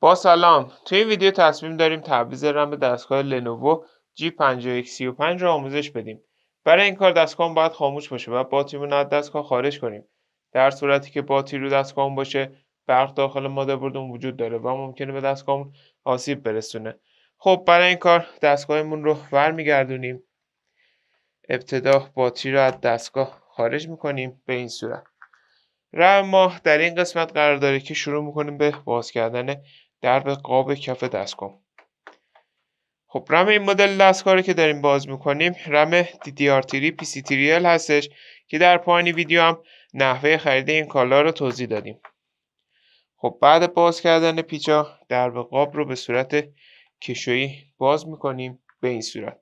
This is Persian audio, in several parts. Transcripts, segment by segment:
با سلام. توی این ویدیو تصمیم داریم تعویض رم دستگاه لنوو G5135 رو آموزش بدیم. برای این کار دستگاهمون باید خاموش باشه و باتریمون رو از دستگاه خارج کنیم. در صورتی که باتری رو دستگاهمون باشه، برق داخل مادربردمون وجود داره و ممکنه به دستگاهمون آسیب برسونه. خب برای این کار دستگاهمون رو برمیگردونیم. ابتدا باتری رو از دستگاه خارج میکنیم به این صورت. رم ما در این قسمت قرار داره که شروع میکنیم به باز کردن درب قاب کف دستگاه. خب رم این مدل دستگاه رو که داریم باز میکنیم رم DDR3 PC3L هستش که در پایین ویدیو هم نحوه خرید این کالا رو توضیح دادیم. خب بعد باز کردن پیچا درب قاب رو به صورت کشویی باز میکنیم به این صورت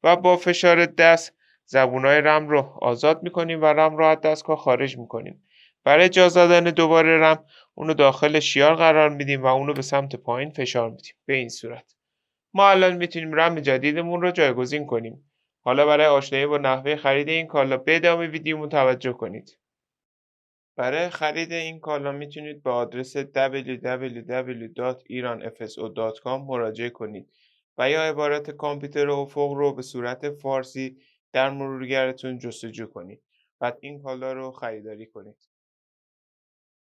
و با فشار دست زبونای رم رو آزاد میکنیم و رم رو از دستگاه خارج میکنیم. برای جا زدن دوباره رم اونو داخل شیار قرار میدیم و اونو به سمت پایین فشار میدیم به این صورت. ما الان میتونیم رم جدیدمون رو جایگزین کنیم. حالا برای آشنایی با نحوه خرید این کالا به ادامه ویدیومون توجه کنید. برای خرید این کالا میتونید به آدرس www.iranfso.com مراجعه کنید و یا عبارت کامپیوتر افق رو به صورت فارسی در مرورگرتون جستجو کنید. بعد این کالا رو خریداری کنید.